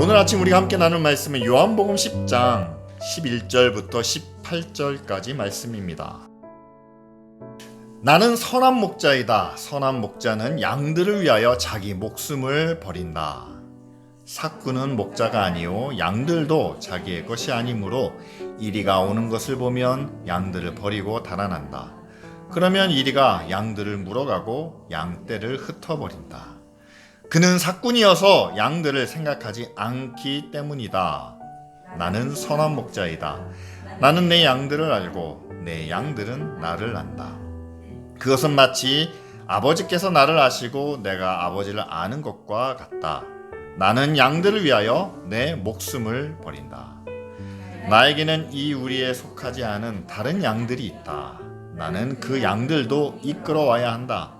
오늘 아침 우리가 함께 나눌 말씀은 요한복음 10장 11절부터 18절까지 말씀입니다. 나는 선한 목자이다. 선한 목자는 양들을 위하여 자기 목숨을 버린다. 삭구는 목자가 아니요 양들도 자기의 것이 아니므로 이리가 오는 것을 보면 양들을 버리고 달아난다. 그러면 이리가 양들을 물어가고 양떼를 흩어버린다. 그는 삭군이어서 양들을 생각하지 않기 때문이다. 나는 선한 목자이다. 나는 내 양들을 알고 내 양들은 나를 안다. 그것은 마치 아버지께서 나를 아시고 내가 아버지를 아는 것과 같다. 나는 양들을 위하여 내 목숨을 버린다. 나에게는 이 우리에 속하지 않은 다른 양들이 있다. 나는 그 양들도 이끌어와야 한다.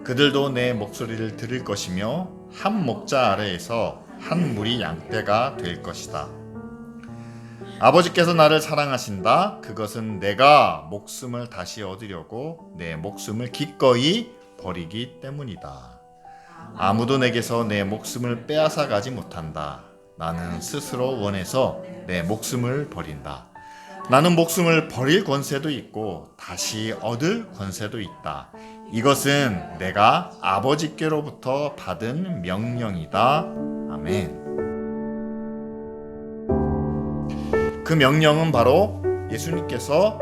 그들도 내 목소리를 들을 것이며 한 목자 아래에서 한 무리 양떼가 될 것이다. 아버지께서 나를 사랑하신다. 그것은 내가 목숨을 다시 얻으려고 내 목숨을 기꺼이 버리기 때문이다. 아무도 내게서 내 목숨을 빼앗아 가지 못한다. 나는 스스로 원해서 내 목숨을 버린다. 나는 목숨을 버릴 권세도 있고 다시 얻을 권세도 있다. 이것은 내가 아버지께로부터 받은 명령이다. 아멘. 그 명령은 바로 예수님께서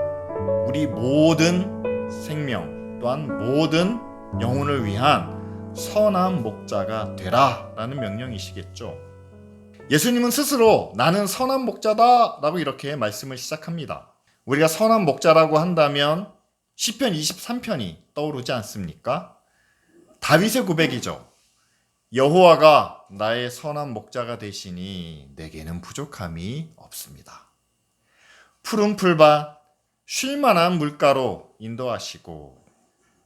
우리 모든 생명 또한 모든 영혼을 위한 선한 목자가 되라 라는 명령이시겠죠. 예수님은 스스로 나는 선한 목자다 라고 이렇게 말씀을 시작합니다. 우리가 선한 목자라고 한다면 시편 23편이 떠오르지 않습니까? 다윗의 고백이죠. 여호와가 나의 선한 목자가 되시니 내게는 부족함이 없습니다. 푸른 풀밭 쉴만한 물가로 인도하시고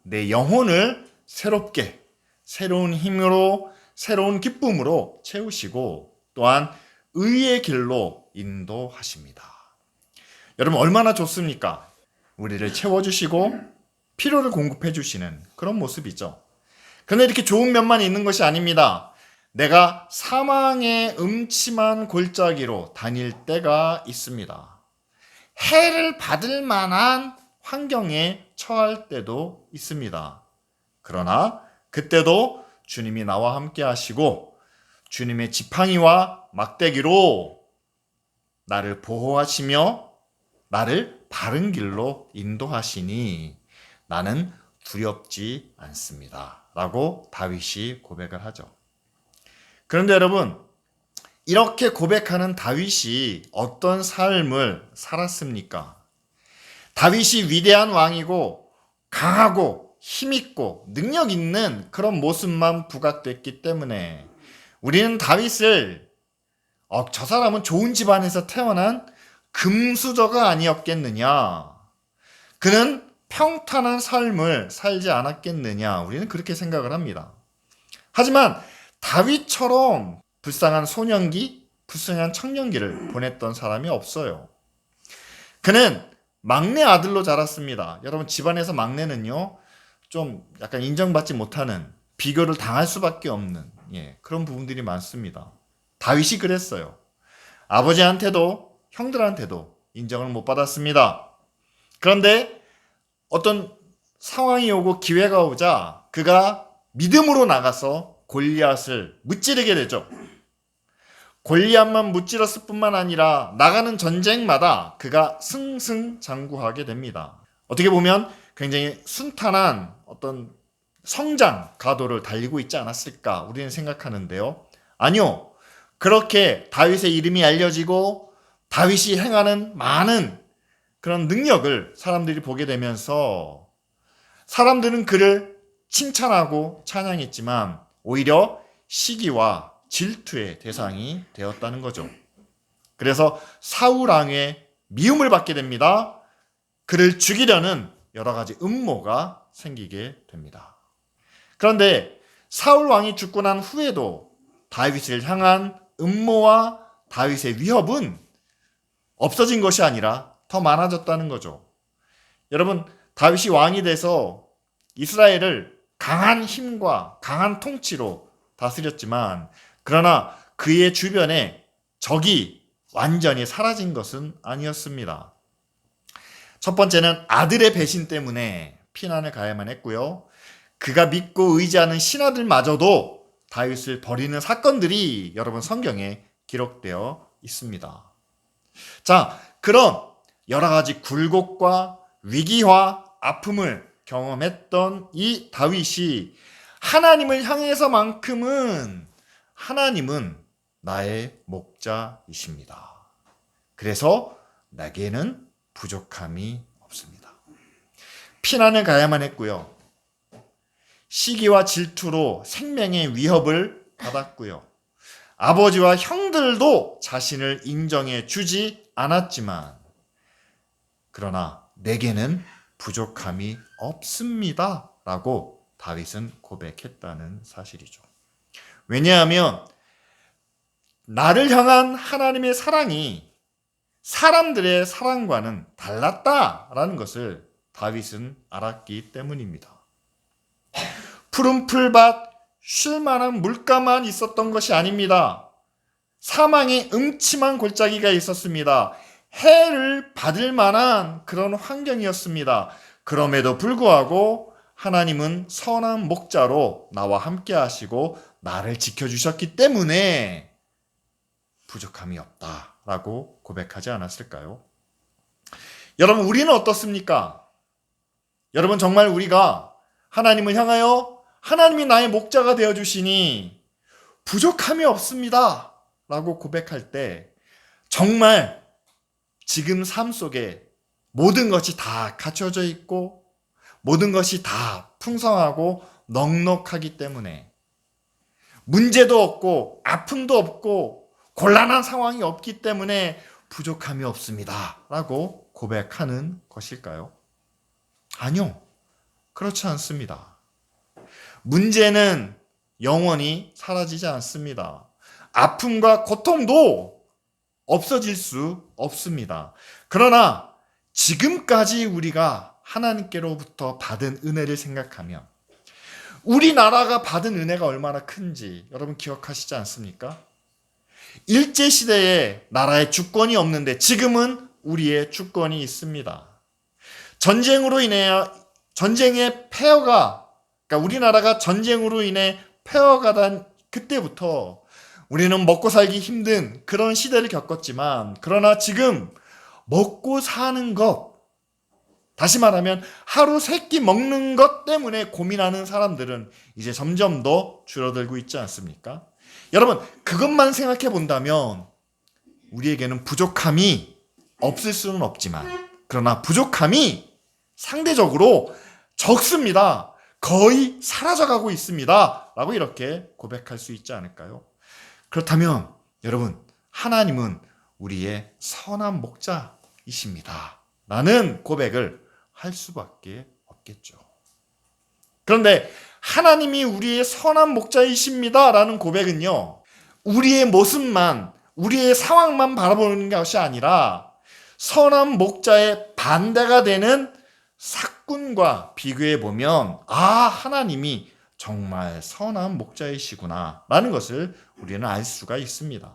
내 영혼을 새롭게 새로운 힘으로 새로운 기쁨으로 채우시고 또한 의의 길로 인도하십니다. 여러분 얼마나 좋습니까? 우리를 채워주시고 필요를 공급해 주시는 그런 모습이죠. 그런데 이렇게 좋은 면만 있는 것이 아닙니다. 내가 사망의 음침한 골짜기로 다닐 때가 있습니다. 해를 받을 만한 환경에 처할 때도 있습니다. 그러나 그때도 주님이 나와 함께 하시고 주님의 지팡이와 막대기로 나를 보호하시며 나를 바른 길로 인도하시니 나는 두렵지 않습니다. 라고 다윗이 고백을 하죠. 그런데 여러분, 이렇게 고백하는 다윗이 어떤 삶을 살았습니까? 다윗이 위대한 왕이고 강하고 힘있고 능력 있는 그런 모습만 부각됐기 때문에 우리는 다윗을 저 사람은 좋은 집안에서 태어난 금수저가 아니었겠느냐. 그는 평탄한 삶을 살지 않았겠느냐. 우리는 그렇게 생각을 합니다. 하지만 다윗처럼 불쌍한 소년기, 불쌍한 청년기를 보냈던 사람이 없어요. 그는 막내 아들로 자랐습니다. 여러분 집안에서 막내는요. 좀 약간 인정받지 못하는 비교를 당할 수밖에 없는 그런 부분들이 많습니다. 다윗이 그랬어요. 아버지한테도 형들한테도 인정을 못 받았습니다. 그런데 어떤 상황이 오고 기회가 오자 그가 믿음으로 나가서 골리앗을 무찌르게 되죠. 골리앗만 무찌렀을 뿐만 아니라 나가는 전쟁마다 그가 승승장구하게 됩니다. 어떻게 보면 굉장히 순탄한 어떤 성장 가도를 달리고 있지 않았을까 우리는 생각하는데요. 아니요. 그렇게 다윗의 이름이 알려지고 다윗이 행하는 많은 그런 능력을 사람들이 보게 되면서 사람들은 그를 칭찬하고 찬양했지만 오히려 시기와 질투의 대상이 되었다는 거죠. 그래서 사울 왕의 미움을 받게 됩니다. 그를 죽이려는 여러 가지 음모가 생기게 됩니다. 그런데 사울 왕이 죽고 난 후에도 다윗을 향한 음모와 다윗의 위협은 없어진 것이 아니라 더 많아졌다는 거죠. 여러분, 다윗이 왕이 돼서 이스라엘을 강한 힘과 강한 통치로 다스렸지만 그러나 그의 주변에 적이 완전히 사라진 것은 아니었습니다. 첫 번째는 아들의 배신 때문에 피난을 가야만 했고요. 그가 믿고 의지하는 신하들마저도 다윗을 버리는 사건들이 여러분 성경에 기록되어 있습니다. 자, 그런 여러 가지 굴곡과 위기와 아픔을 경험했던 이 다윗이 하나님을 향해서만큼은 하나님은 나의 목자이십니다. 그래서 내게는 부족함이 없습니다. 피난을 가야만 했고요. 시기와 질투로 생명의 위협을 받았고요. 아버지와 형들도 자신을 인정해 주지 않았지만 그러나 내게는 부족함이 없습니다. 라고 다윗은 고백했다는 사실이죠. 왜냐하면 나를 향한 하나님의 사랑이 사람들의 사랑과는 달랐다라는 것을 다윗은 알았기 때문입니다. 푸른 풀밭, 쉴만한 물가만 있었던 것이 아닙니다. 사망의 음침한 골짜기가 있었습니다. 해를 받을 만한 그런 환경이었습니다. 그럼에도 불구하고 하나님은 선한 목자로 나와 함께 하시고 나를 지켜주셨기 때문에 부족함이 없다라고 고백하지 않았을까요? 여러분, 우리는 어떻습니까? 여러분, 정말 우리가 하나님을 향하여 하나님이 나의 목자가 되어주시니 부족함이 없습니다 라고 고백할 때 정말 지금 삶 속에 모든 것이 다 갖춰져 있고 모든 것이 다 풍성하고 넉넉하기 때문에 문제도 없고 아픔도 없고 곤란한 상황이 없기 때문에 부족함이 없습니다 라고 고백하는 것일까요? 아니요. 그렇지 않습니다. 문제는 영원히 사라지지 않습니다. 아픔과 고통도 없어질 수 없습니다. 그러나 지금까지 우리가 하나님께로부터 받은 은혜를 생각하면 우리나라가 받은 은혜가 얼마나 큰지 여러분 기억하시지 않습니까? 일제시대에 나라에 주권이 없는데 지금은 우리의 주권이 있습니다. 전쟁으로 인해 전쟁의 폐허가 그러니까 우리나라가 전쟁으로 인해 폐허가 된 그때부터 우리는 먹고 살기 힘든 그런 시대를 겪었지만 그러나 지금 먹고 사는 것 다시 말하면 하루 세 끼 먹는 것 때문에 고민하는 사람들은 이제 점점 더 줄어들고 있지 않습니까? 여러분 그것만 생각해 본다면 우리에게는 부족함이 없을 수는 없지만 그러나 부족함이 상대적으로 적습니다. 거의 사라져가고 있습니다. 라고 이렇게 고백할 수 있지 않을까요? 그렇다면 여러분 하나님은 우리의 선한 목자이십니다. 라는 고백을 할 수밖에 없겠죠. 그런데 하나님이 우리의 선한 목자이십니다. 라는 고백은요. 우리의 모습만 우리의 상황만 바라보는 것이 아니라 선한 목자의 반대가 되는 삭군과 비교해 보면 하나님이 정말 선한 목자이시구나 라는 것을 우리는 알 수가 있습니다.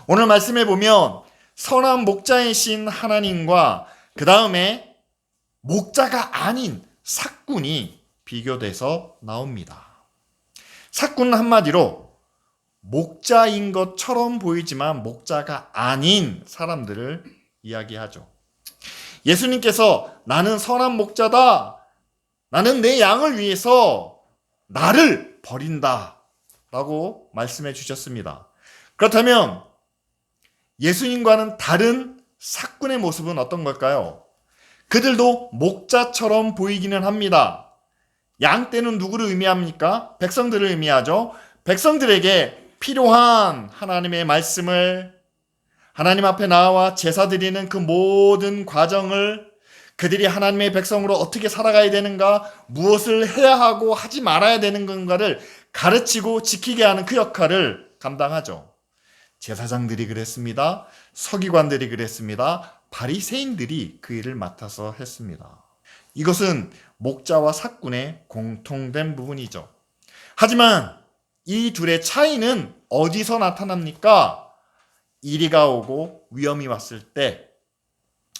오늘 말씀해 보면 선한 목자이신 하나님과 그 다음에 목자가 아닌 삭군이 비교돼서 나옵니다. 삭군은 한마디로 목자인 것처럼 보이지만 목자가 아닌 사람들을 이야기하죠. 예수님께서 나는 선한 목자다. 나는 내 양을 위해서 나를 버린다. 라고 말씀해 주셨습니다. 그렇다면 예수님과는 다른 삭군의 모습은 어떤 걸까요? 그들도 목자처럼 보이기는 합니다. 양 떼는 누구를 의미합니까? 백성들을 의미하죠. 백성들에게 필요한 하나님의 말씀을 하나님 앞에 나와 제사 드리는 그 모든 과정을 그들이 하나님의 백성으로 어떻게 살아가야 되는가, 무엇을 해야 하고 하지 말아야 되는 건가를 가르치고 지키게 하는 그 역할을 감당하죠. 제사장들이 그랬습니다. 서기관들이 그랬습니다. 바리새인들이 그 일을 맡아서 했습니다. 이것은 목자와 삭군의 공통된 부분이죠. 하지만 이 둘의 차이는 어디서 나타납니까? 이리가 오고 위험이 왔을 때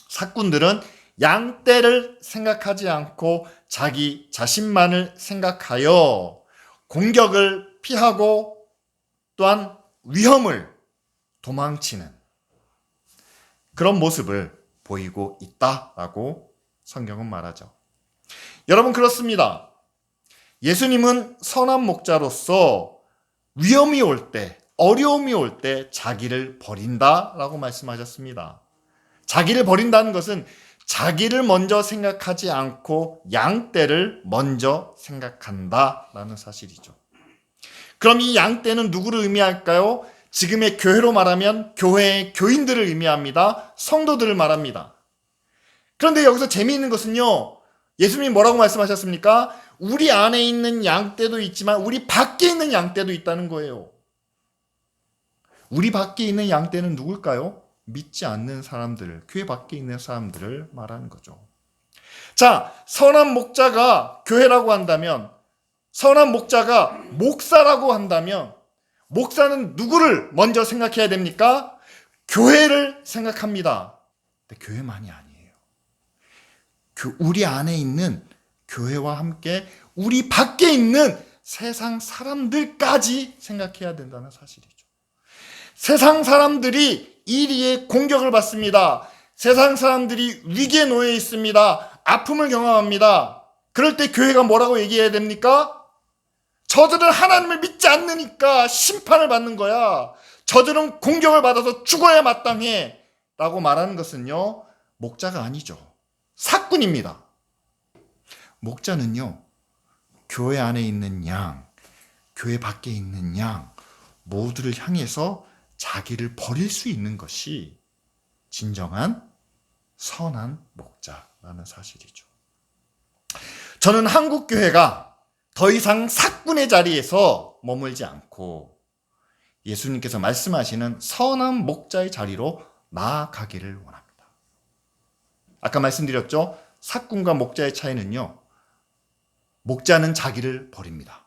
삭군들은 양떼를 생각하지 않고 자기 자신만을 생각하여 공격을 피하고 또한 위험을 도망치는 그런 모습을 보이고 있다라고 성경은 말하죠. 여러분, 그렇습니다. 예수님은 선한 목자로서 위험이 올 때, 어려움이 올 때 자기를 버린다라고 말씀하셨습니다. 자기를 버린다는 것은 자기를 먼저 생각하지 않고 양떼를 먼저 생각한다라는 사실이죠. 그럼 이 양떼는 누구를 의미할까요? 지금의 교회로 말하면 교회의 교인들을 의미합니다. 성도들을 말합니다. 그런데 여기서 재미있는 것은요, 예수님이 뭐라고 말씀하셨습니까? 우리 안에 있는 양떼도 있지만 우리 밖에 있는 양떼도 있다는 거예요. 우리 밖에 있는 양떼는 누굴까요? 믿지 않는 사람들, 교회 밖에 있는 사람들을 말하는 거죠. 자, 선한 목자가 교회라고 한다면, 선한 목자가 목사라고 한다면, 목사는 누구를 먼저 생각해야 됩니까? 교회를 생각합니다. 근데 교회만이 아니에요. 우리 안에 있는 교회와 함께 우리 밖에 있는 세상 사람들까지 생각해야 된다는 사실이죠. 세상 사람들이 이리에 공격을 받습니다. 세상 사람들이 위기에 놓여 있습니다. 아픔을 경험합니다. 그럴 때 교회가 뭐라고 얘기해야 됩니까? 저들은 하나님을 믿지 않으니까 심판을 받는 거야. 저들은 공격을 받아서 죽어야 마땅해. 라고 말하는 것은요, 목자가 아니죠. 삭군입니다. 목자는요, 교회 안에 있는 양, 교회 밖에 있는 양, 모두를 향해서 자기를 버릴 수 있는 것이 진정한 선한 목자라는 사실이죠. 저는 한국 교회가 더 이상 삭군의 자리에서 머물지 않고 예수님께서 말씀하시는 선한 목자의 자리로 나아가기를 원합니다. 아까 말씀드렸죠? 삭군과 목자의 차이는요, 목자는 자기를 버립니다.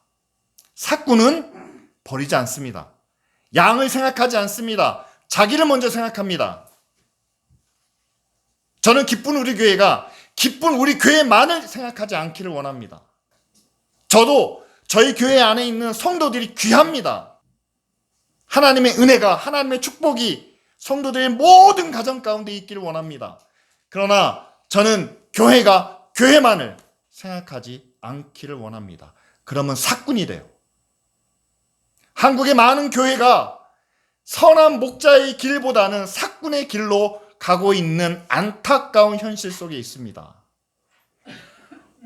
삭군은 버리지 않습니다. 양을 생각하지 않습니다. 자기를 먼저 생각합니다. 저는 기쁜 우리 교회가 기쁜 우리 교회만을 생각하지 않기를 원합니다. 저도 저희 교회 안에 있는 성도들이 귀합니다. 하나님의 은혜가, 하나님의 축복이 성도들의 모든 가정 가운데 있기를 원합니다. 그러나 저는 교회가 교회만을 생각하지 않기를 원합니다. 그러면 삭군이 돼요. 한국의 많은 교회가 선한 목자의 길보다는 삭군의 길로 가고 있는 안타까운 현실 속에 있습니다.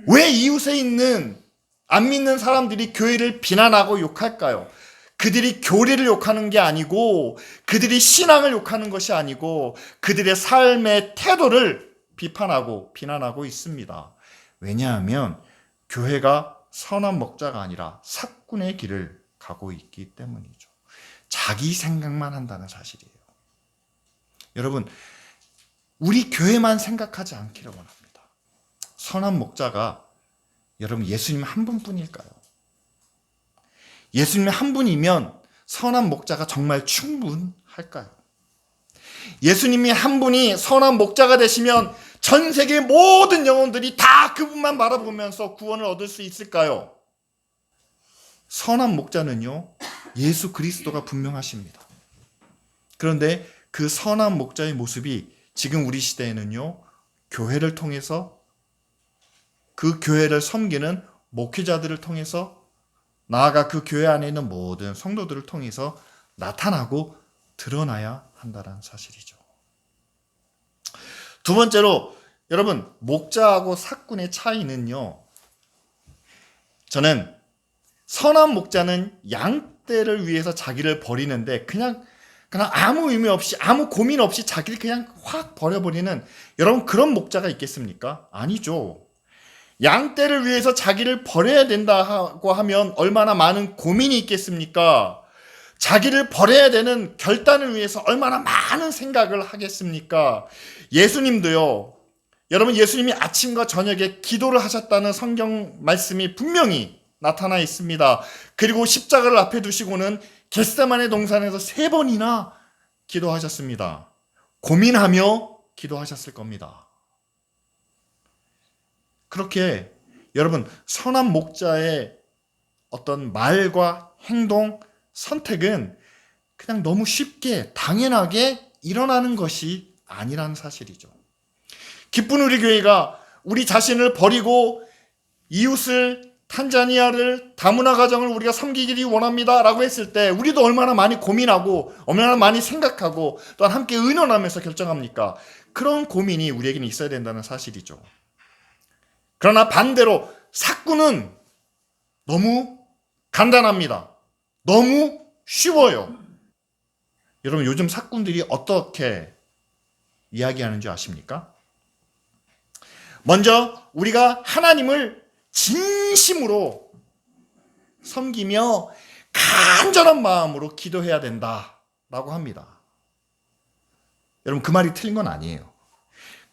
왜 이웃에 있는 안 믿는 사람들이 교회를 비난하고 욕할까요? 그들이 교리를 욕하는 게 아니고, 그들이 신앙을 욕하는 것이 아니고, 그들의 삶의 태도를 비판하고 비난하고 있습니다. 왜냐하면 교회가 선한 목자가 아니라 삭군의 길을 가고 있기 때문이죠. 자기 생각만 한다는 사실이에요. 여러분, 우리 교회만 생각하지 않기를 원합니다. 선한 목자가 여러분 예수님 한 분뿐일까요? 예수님 한 분이면 선한 목자가 정말 충분할까요? 예수님이 한 분이 선한 목자가 되시면 전 세계 모든 영혼들이 다 그분만 바라보면서 구원을 얻을 수 있을까요? 선한 목자는요, 예수 그리스도가 분명하십니다. 그런데 그 선한 목자의 모습이 지금 우리 시대에는요, 교회를 통해서, 그 교회를 섬기는 목회자들을 통해서, 나아가 그 교회 안에 있는 모든 성도들을 통해서 나타나고 드러나야 한다는 사실이죠. 두 번째로, 여러분, 목자하고 삭군의 차이는요, 저는 선한 목자는 양떼를 위해서 자기를 버리는데 그냥 아무 의미 없이, 아무 고민 없이 자기를 그냥 확 버려버리는, 여러분, 그런 목자가 있겠습니까? 아니죠. 양떼를 위해서 자기를 버려야 된다고 하면 얼마나 많은 고민이 있겠습니까? 자기를 버려야 되는 결단을 위해서 얼마나 많은 생각을 하겠습니까? 예수님도요, 여러분, 예수님이 아침과 저녁에 기도를 하셨다는 성경 말씀이 분명히 나타나 있습니다. 그리고 십자가를 앞에 두시고는 겟세마네 동산에서 3번이나 기도하셨습니다. 고민하며 기도하셨을 겁니다. 그렇게 여러분, 선한 목자의 어떤 말과 행동, 선택은 그냥 너무 쉽게 당연하게 일어나는 것이 아니라는 사실이죠. 기쁜 우리 교회가 우리 자신을 버리고 이웃을, 탄자니아를, 다문화 가정을 우리가 섬기기를 원합니다 라고 했을 때 우리도 얼마나 많이 고민하고 얼마나 많이 생각하고 또한 함께 의논하면서 결정합니까? 그런 고민이 우리에게는 있어야 된다는 사실이죠. 그러나 반대로 사꾸는 너무 간단합니다. 너무 쉬워요. 여러분, 요즘 사꾼들이 어떻게 이야기하는 줄 아십니까? 먼저 우리가 하나님을 진심으로 섬기며 간절한 마음으로 기도해야 된다라고 합니다. 여러분, 그 말이 틀린 건 아니에요.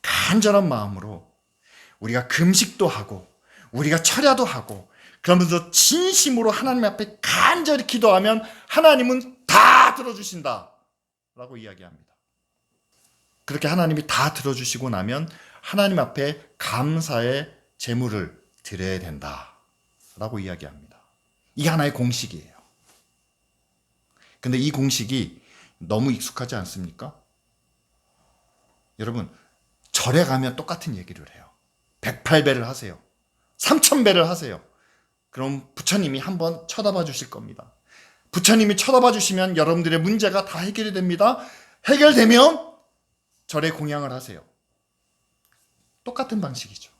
간절한 마음으로 우리가 금식도 하고 우리가 철야도 하고 그러면서 진심으로 하나님 앞에 간절히 기도하면 하나님은 다 들어주신다 라고 이야기합니다. 그렇게 하나님이 다 들어주시고 나면 하나님 앞에 감사의 제물을 드려야 된다 라고 이야기합니다. 이게 하나의 공식이에요. 근데 이 공식이 너무 익숙하지 않습니까? 여러분, 절에 가면 똑같은 얘기를 해요. 108배를 하세요. 3000배를 하세요. 그럼 부처님이 한번 쳐다봐 주실 겁니다. 부처님이 쳐다봐 주시면 여러분들의 문제가 다 해결이 됩니다. 해결되면 절에 공양을 하세요. 똑같은 방식이죠.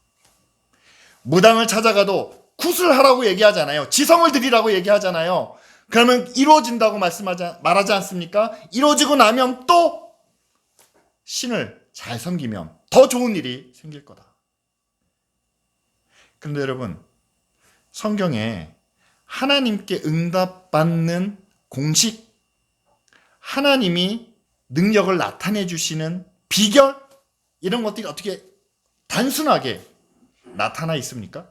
무당을 찾아가도 구슬하라고 얘기하잖아요. 지성을 드리라고 얘기하잖아요. 그러면 이루어진다고 말하지 않습니까? 이루어지고 나면 또 신을 잘 섬기면 더 좋은 일이 생길 거다. 그런데 여러분, 성경에 하나님께 응답받는 공식, 하나님이 능력을 나타내 주시는 비결, 이런 것들이 어떻게 단순하게 나타나 있습니까?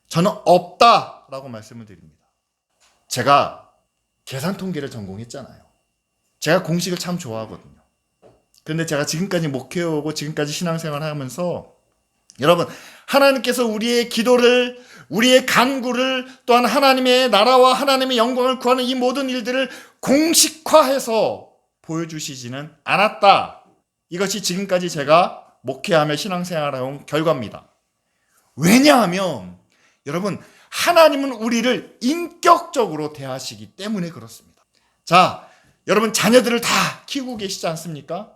저는 없다라고 말씀을 드립니다. 제가 계산 통계를 전공했잖아요. 제가 공식을 참 좋아하거든요. 그런데 제가 지금까지 목회하고 지금까지 신앙생활을 하면서 여러분, 하나님께서 우리의 기도를, 우리의 간구를, 또한 하나님의 나라와 하나님의 영광을 구하는 이 모든 일들을 공식화해서 보여주시지는 않았다. 이것이 지금까지 제가 목회하며 신앙생활을 해온 결과입니다. 왜냐하면 여러분, 하나님은 우리를 인격적으로 대하시기 때문에 그렇습니다. 자, 여러분, 자녀들을 다 키우고 계시지 않습니까?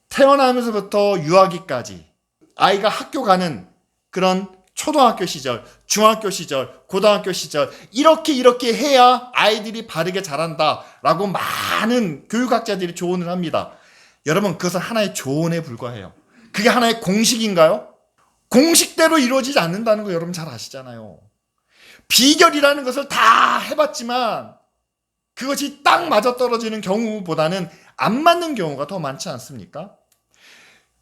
태어나면서부터 유아기까지 아이가 학교 가는 그런 초등학교 시절, 중학교 시절, 고등학교 시절 이렇게 해야 아이들이 바르게 자란다라고 많은 교육학자들이 조언을 합니다. 여러분, 그것은 하나의 조언에 불과해요. 그게 하나의 공식인가요? 공식대로 이루어지지 않는다는 거 여러분 잘 아시잖아요. 비결이라는 것을 다 해봤지만 그것이 딱 맞아떨어지는 경우보다는 안 맞는 경우가 더 많지 않습니까?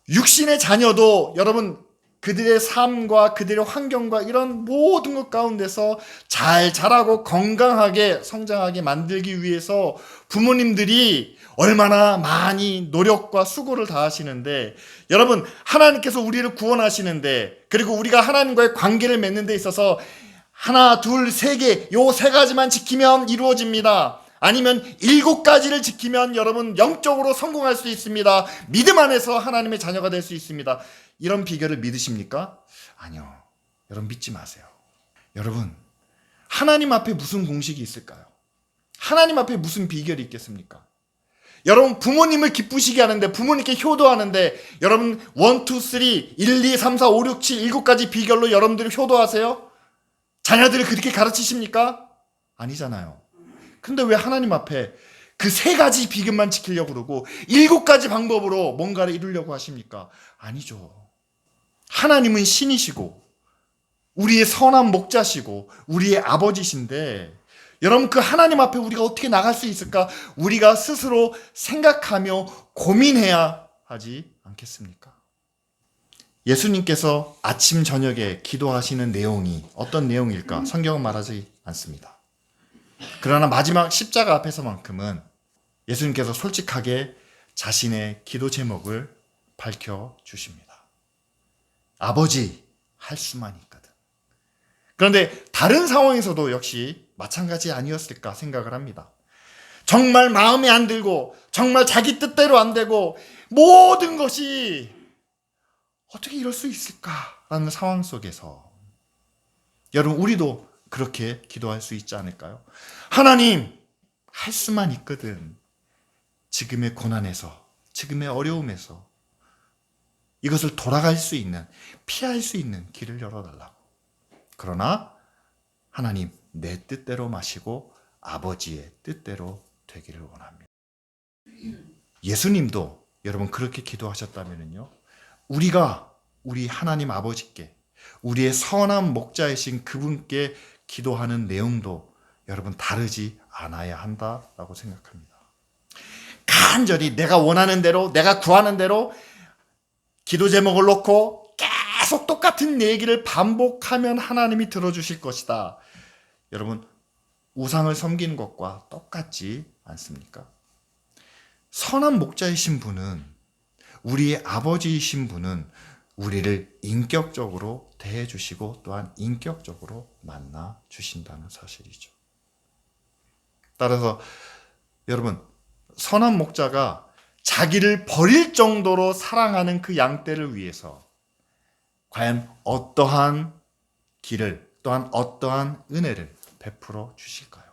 육신의 자녀도 여러분, 그들의 삶과 그들의 환경과 이런 모든 것 가운데서 잘 자라고 건강하게 성장하게 만들기 위해서 부모님들이 얼마나 많이 노력과 수고를 다하시는데, 여러분, 하나님께서 우리를 구원하시는데, 그리고 우리가 하나님과의 관계를 맺는 데 있어서 하나, 둘, 세 개, 요 세 가지만 지키면 이루어집니다. 아니면 7가지를 지키면 여러분 영적으로 성공할 수 있습니다. 믿음 안에서 하나님의 자녀가 될 수 있습니다. 이런 비결을 믿으십니까? 아니요. 여러분, 믿지 마세요. 여러분, 하나님 앞에 무슨 공식이 있을까요? 하나님 앞에 무슨 비결이 있겠습니까? 여러분, 부모님을 기쁘시게 하는데, 부모님께 효도하는데, 여러분 1, 2, 3, 1, 2, 3, 4, 5, 6, 7, 7가지 비결로 여러분들이 효도하세요? 자녀들을 그렇게 가르치십니까? 아니잖아요. 근데 왜 하나님 앞에 그 3가지 비결만 지키려고 그러고 7가지 방법으로 뭔가를 이루려고 하십니까? 아니죠. 하나님은 신이시고 우리의 선한 목자시고 우리의 아버지신데, 여러분, 그 하나님 앞에 우리가 어떻게 나갈 수 있을까? 우리가 스스로 생각하며 고민해야 하지 않겠습니까? 예수님께서 아침 저녁에 기도하시는 내용이 어떤 내용일까? 성경은 말하지 않습니다. 그러나 마지막 십자가 앞에서만큼은 예수님께서 솔직하게 자신의 기도 제목을 밝혀주십니다. 아버지, 할 수만 있거든. 그런데 다른 상황에서도 역시 마찬가지 아니었을까 생각을 합니다. 정말 마음에 안 들고 정말 자기 뜻대로 안 되고 모든 것이 어떻게 이럴 수 있을까라는 상황 속에서 여러분 우리도 그렇게 기도할 수 있지 않을까요? 하나님, 할 수만 있거든. 지금의 고난에서, 지금의 어려움에서 이것을 돌아갈 수 있는, 피할 수 있는 길을 열어달라고. 그러나 하나님, 내 뜻대로 마시고 아버지의 뜻대로 되기를 원합니다. 예수님도 여러분 그렇게 기도하셨다면요, 우리가 우리 하나님 아버지께, 우리의 선한 목자이신 그분께 기도하는 내용도 여러분 다르지 않아야 한다라고 생각합니다. 간절히 내가 원하는 대로, 내가 구하는 대로 기도 제목을 놓고 계속 똑같은 얘기를 반복하면 하나님이 들어주실 것이다. 여러분, 우상을 섬기는 것과 똑같지 않습니까? 선한 목자이신 분은, 우리의 아버지이신 분은 우리를 인격적으로 대해주시고 또한 인격적으로 만나 주신다는 사실이죠. 따라서 여러분, 선한 목자가 자기를 버릴 정도로 사랑하는 그 양떼를 위해서 과연 어떠한 길을, 또한 어떠한 은혜를 베풀어 주실까요?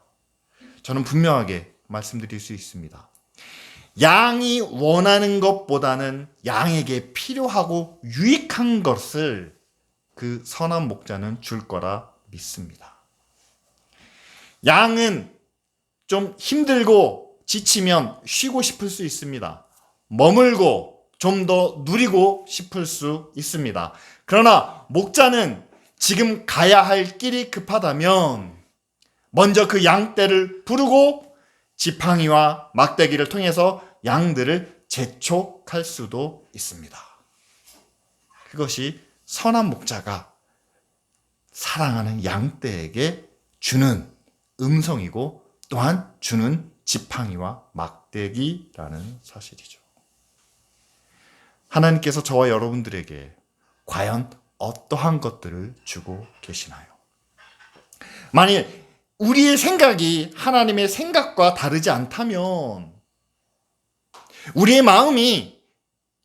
저는 분명하게 말씀드릴 수 있습니다. 양이 원하는 것보다는 양에게 필요하고 유익한 것을 그 선한 목자는 줄 거라 믿습니다. 양은 좀 힘들고 지치면 쉬고 싶을 수 있습니다. 머물고 좀 더 누리고 싶을 수 있습니다. 그러나 목자는 지금 가야 할 길이 급하다면 먼저 그 양떼를 부르고 지팡이와 막대기를 통해서 양들을 재촉할 수도 있습니다. 그것이 선한 목자가 사랑하는 양떼에게 주는 음성이고 또한 주는 지팡이와 막대기라는 사실이죠. 하나님께서 저와 여러분들에게 과연 어떠한 것들을 주고 계시나요? 만일 우리의 생각이 하나님의 생각과 다르지 않다면, 우리의 마음이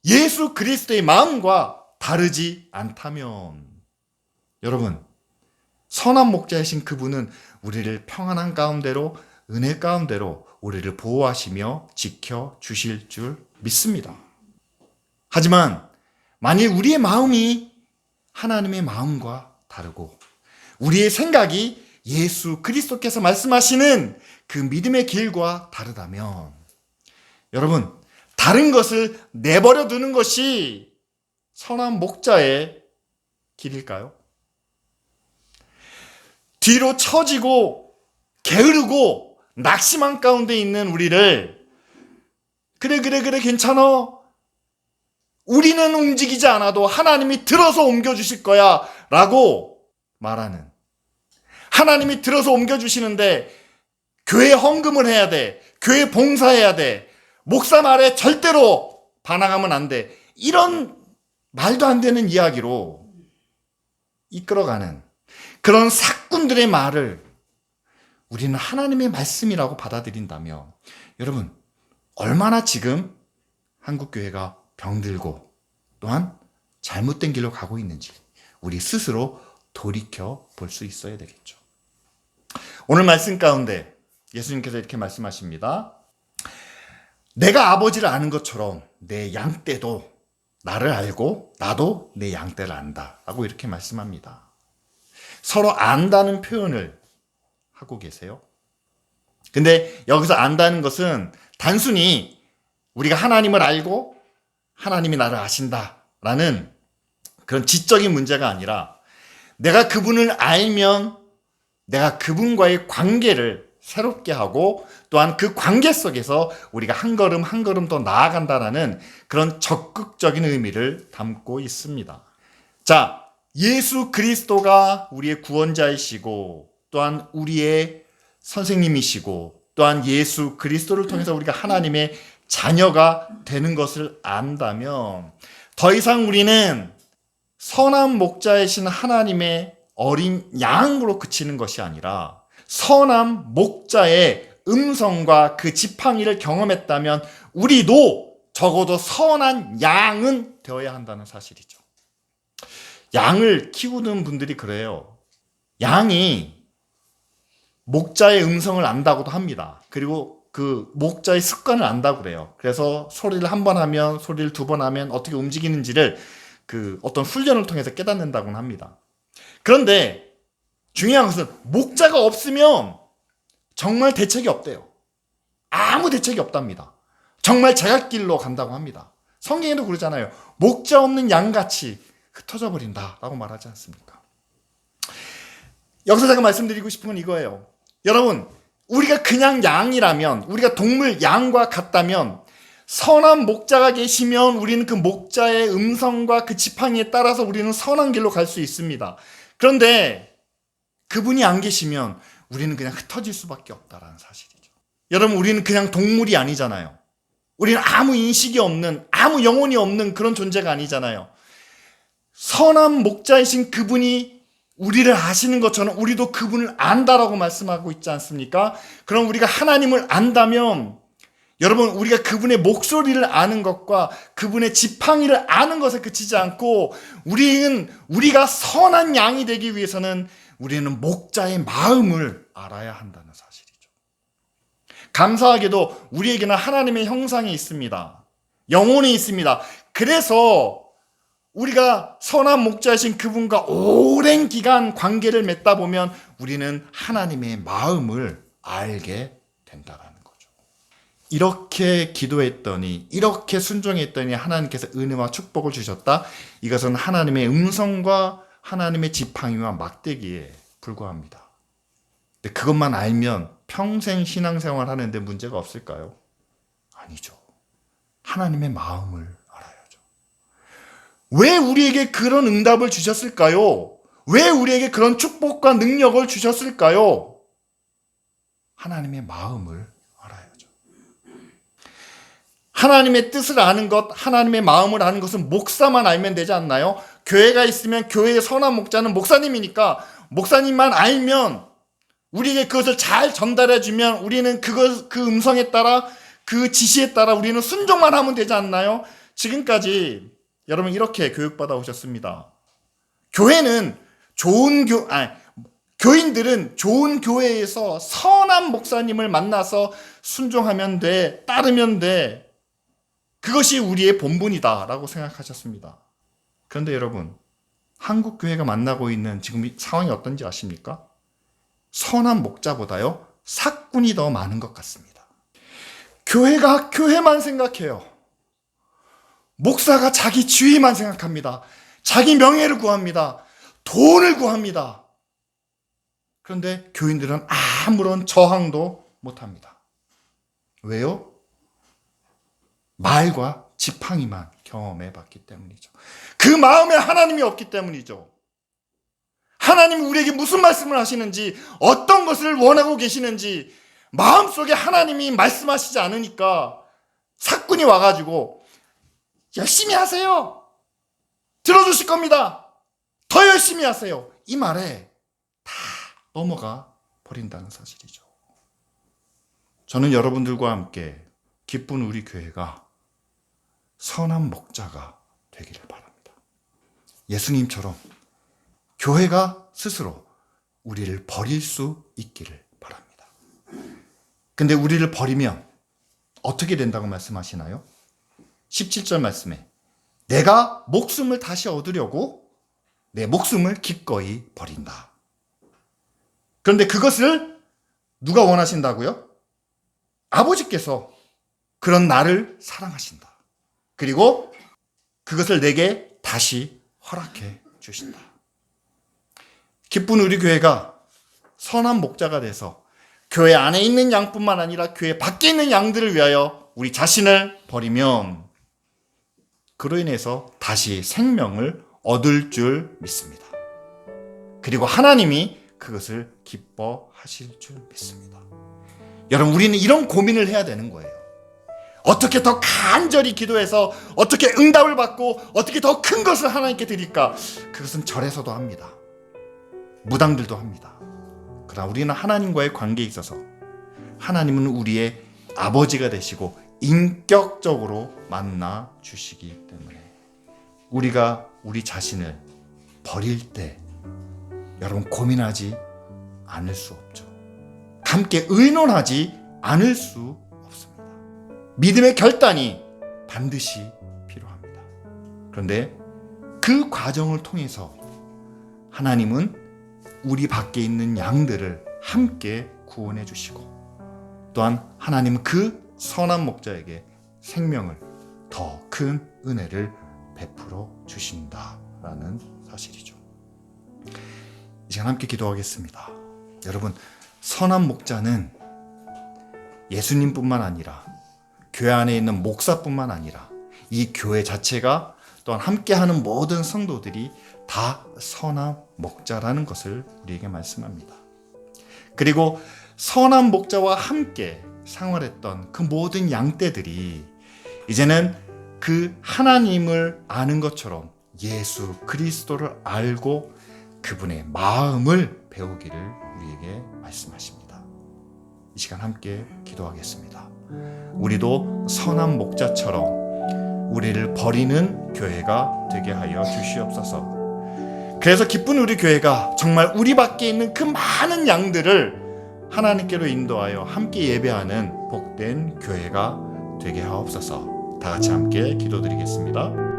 예수 그리스도의 마음과 다르지 않다면, 여러분, 선한 목자이신 그분은 우리를 평안한 가운데로, 은혜 가운데로 우리를 보호하시며 지켜주실 줄 믿습니다. 하지만 만일 우리의 마음이 하나님의 마음과 다르고 우리의 생각이 예수 그리스도께서 말씀하시는 그 믿음의 길과 다르다면, 여러분, 다른 것을 내버려 두는 것이 선한 목자의 길일까요? 뒤로 처지고 게으르고 낙심한 가운데 있는 우리를 그래 괜찮아, 우리는 움직이지 않아도 하나님이 들어서 옮겨주실 거야 라고 말하는, 하나님이 들어서 옮겨주시는데 교회 헌금을 해야 돼, 교회 봉사해야 돼, 목사 말에 절대로 반항하면 안 돼, 이런 말도 안 되는 이야기로 이끌어가는 그런 사꾼들의 말을 우리는 하나님의 말씀이라고 받아들인다면, 여러분, 얼마나 지금 한국교회가 병들고 또한 잘못된 길로 가고 있는지 우리 스스로 돌이켜 볼 수 있어야 되겠죠. 오늘 말씀 가운데 예수님께서 이렇게 말씀하십니다. 내가 아버지를 아는 것처럼 내 양떼도 나를 알고 나도 내 양떼를 안다 라고 이렇게 말씀합니다. 서로 안다는 표현을 하고 계세요. 근데 여기서 안다는 것은 단순히 우리가 하나님을 알고 하나님이 나를 아신다라는 그런 지적인 문제가 아니라, 내가 그분을 알면 내가 그분과의 관계를 새롭게 하고 또한 그 관계 속에서 우리가 한 걸음 한 걸음 더 나아간다라는 그런 적극적인 의미를 담고 있습니다. 자, 예수 그리스도가 우리의 구원자이시고 또한 우리의 선생님이시고 또한 예수 그리스도를 통해서 우리가 하나님의 자녀가 되는 것을 안다면 더 이상 우리는 선한 목자이신 하나님의 어린 양으로 그치는 것이 아니라 선한 목자의 음성과 그 지팡이를 경험했다면 우리도 적어도 선한 양은 되어야 한다는 사실이죠. 양을 키우는 분들이 그래요. 양이 목자의 음성을 안다고도 합니다. 그리고 그 목자의 습관을 안다고 그래요. 그래서 소리를 한 번 하면, 소리를 두 번 하면 어떻게 움직이는지를 그 어떤 훈련을 통해서 깨닫는다고는 합니다. 그런데 중요한 것은 목자가 없으면 정말 대책이 없대요. 아무 대책이 없답니다. 정말 제갓길로 간다고 합니다. 성경에도 그러잖아요. 목자 없는 양같이 흩어져 버린다라고 말하지 않습니까? 여기서 제가 말씀드리고 싶은 건 이거예요. 여러분, 우리가 그냥 양이라면, 우리가 동물 양과 같다면 선한 목자가 계시면 우리는 그 목자의 음성과 그 지팡이에 따라서 우리는 선한 길로 갈 수 있습니다. 그런데 그분이 안 계시면 우리는 그냥 흩어질 수밖에 없다라는 사실이죠. 여러분, 우리는 그냥 동물이 아니잖아요. 우리는 아무 인식이 없는, 아무 영혼이 없는 그런 존재가 아니잖아요. 선한 목자이신 그분이 우리를 아시는 것처럼 우리도 그분을 안다라고 말씀하고 있지 않습니까? 그럼 우리가 하나님을 안다면 여러분, 우리가 그분의 목소리를 아는 것과 그분의 지팡이를 아는 것에 그치지 않고 우리가 선한 양이 되기 위해서는 우리는 목자의 마음을 알아야 한다는 사실이죠. 감사하게도 우리에게는 하나님의 형상이 있습니다. 영혼이 있습니다. 그래서 우리가 선한 목자이신 그분과 오랜 기간 관계를 맺다 보면 우리는 하나님의 마음을 알게 된다라는 거죠. 이렇게 기도했더니, 이렇게 순종했더니 하나님께서 은혜와 축복을 주셨다. 이것은 하나님의 음성과 하나님의 지팡이와 막대기에 불과합니다. 근데 그것만 알면 평생 신앙생활 하는데 문제가 없을까요? 아니죠. 하나님의 마음을 알아야죠. 왜 우리에게 그런 응답을 주셨을까요? 왜 우리에게 그런 축복과 능력을 주셨을까요? 하나님의 마음을 알아야죠. 하나님의 뜻을 아는 것, 하나님의 마음을 아는 것은 목사만 알면 되지 않나요? 교회가 있으면 교회의 선한 목자는 목사님이니까 목사님만 알면 우리에게 그것을 잘 전달해주면 우리는 그 음성에 따라 그 지시에 따라 우리는 순종만 하면 되지 않나요? 지금까지 여러분 이렇게 교육받아 오셨습니다. 교인들은 좋은 교회에서 선한 목사님을 만나서 순종하면 돼, 따르면 돼. 그것이 우리의 본분이다라고 생각하셨습니다. 그런데 여러분, 한국 교회가 만나고 있는 지금 상황이 어떤지 아십니까? 선한 목자보다요, 사꾼이 더 많은 것 같습니다. 교회가 교회만 생각해요. 목사가 자기 지위만 생각합니다. 자기 명예를 구합니다. 돈을 구합니다. 그런데 교인들은 아무런 저항도 못합니다. 왜요? 말과 지팡이만 경험해 봤기 때문이죠. 그 마음에 하나님이 없기 때문이죠. 하나님이 우리에게 무슨 말씀을 하시는지, 어떤 것을 원하고 계시는지 마음속에 하나님이 말씀하시지 않으니까 사꾼이 와가지고 열심히 하세요. 들어주실 겁니다. 더 열심히 하세요. 이 말에 다 넘어가 버린다는 사실이죠. 저는 여러분들과 함께 기쁜 우리 교회가 선한 목자가 되기를 바랍니다. 예수님처럼 교회가 스스로 우리를 버릴 수 있기를 바랍니다. 근데 우리를 버리면 어떻게 된다고 말씀하시나요? 17절 말씀에 내가 목숨을 다시 얻으려고 내 목숨을 기꺼이 버린다. 그런데 그것을 누가 원하신다고요? 아버지께서 그런 나를 사랑하신다. 그리고 그것을 내게 다시 허락해 주신다. 기쁜 우리 교회가 선한 목자가 돼서 교회 안에 있는 양뿐만 아니라 교회 밖에 있는 양들을 위하여 우리 자신을 버리면 그로 인해서 다시 생명을 얻을 줄 믿습니다. 그리고 하나님이 그것을 기뻐하실 줄 믿습니다. 여러분, 우리는 이런 고민을 해야 되는 거예요. 어떻게 더 간절히 기도해서 어떻게 응답을 받고 어떻게 더 큰 것을 하나님께 드릴까? 그것은 절에서도 합니다. 무당들도 합니다. 그러나 우리는 하나님과의 관계에 있어서 하나님은 우리의 아버지가 되시고 인격적으로 만나 주시기 때문에 우리가 우리 자신을 버릴 때 여러분 고민하지 않을 수 없죠. 함께 의논하지 않을 수 없습니다. 믿음의 결단이 반드시 필요합니다. 그런데 그 과정을 통해서 하나님은 우리 밖에 있는 양들을 함께 구원해 주시고 또한 하나님은 그 선한 목자에게 생명을 더 큰 은혜를 베풀어 주신다라는 사실이죠. 이 시간 함께 기도하겠습니다. 여러분, 선한 목자는 예수님뿐만 아니라 교회 안에 있는 목사뿐만 아니라 이 교회 자체가 또한 함께하는 모든 성도들이 다 선한 목자라는 것을 우리에게 말씀합니다. 그리고 선한 목자와 함께 생활했던 그 모든 양떼들이 이제는 그 하나님을 아는 것처럼 예수 그리스도를 알고 그분의 마음을 배우기를 우리에게 말씀하십니다. 이 시간 함께 기도하겠습니다. 우리도 선한 목자처럼 우리를 버리는 교회가 되게 하여 주시옵소서. 그래서 기쁜 우리 교회가 정말 우리 밖에 있는 그 많은 양들을 하나님께로 인도하여 함께 예배하는 복된 교회가 되게 하옵소서. 다 같이 함께 기도드리겠습니다.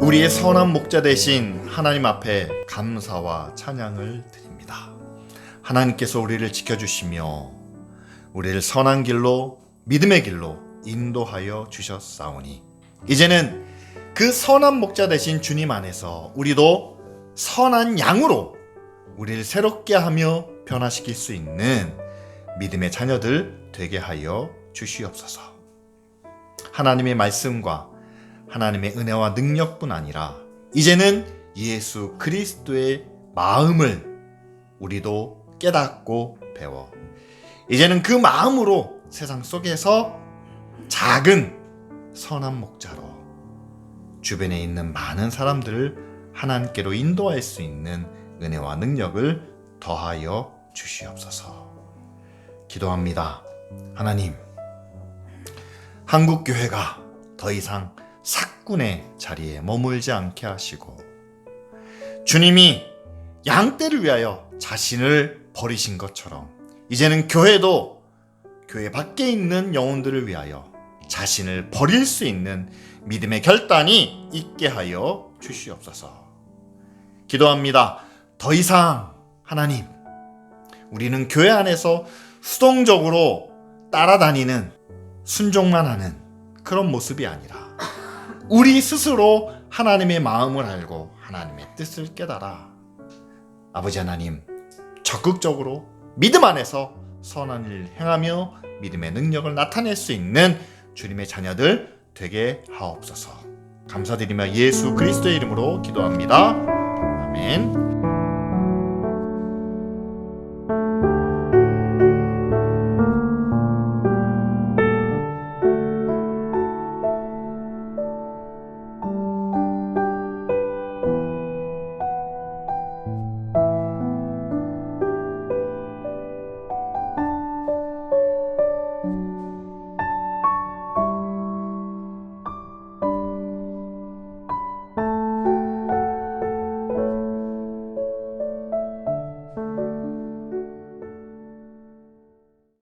우리의 선한 목자 되신 하나님 앞에 감사와 찬양을 드립니다. 하나님께서 우리를 지켜주시며 우리를 선한 길로 믿음의 길로 인도하여 주셨사오니 이제는 그 선한 목자 되신 주님 안에서 우리도 선한 양으로 우리를 새롭게 하며 변화시킬 수 있는 믿음의 자녀들 되게 하여 주시옵소서. 하나님의 말씀과 하나님의 은혜와 능력뿐 아니라 이제는 예수 그리스도의 마음을 우리도 깨닫고 배워 이제는 그 마음으로 세상 속에서 작은 선한 목자로 주변에 있는 많은 사람들을 하나님께로 인도할 수 있는 은혜와 능력을 더하여 주시옵소서. 기도합니다. 하나님, 한국교회가 더 이상 삭군의 자리에 머물지 않게 하시고 주님이 양떼를 위하여 자신을 버리신 것처럼 이제는 교회도 교회 밖에 있는 영혼들을 위하여 자신을 버릴 수 있는 믿음의 결단이 있게 하여 주시옵소서. 기도합니다. 더 이상 하나님, 우리는 교회 안에서 수동적으로 따라다니는 순종만 하는 그런 모습이 아니라 우리 스스로 하나님의 마음을 알고 하나님의 뜻을 깨달아 아버지 하나님 적극적으로 믿음 안에서 선한 일을 행하며 믿음의 능력을 나타낼 수 있는 주님의 자녀들 되게 하옵소서. 감사드리며 예수 그리스도의 이름으로 기도합니다. 아멘.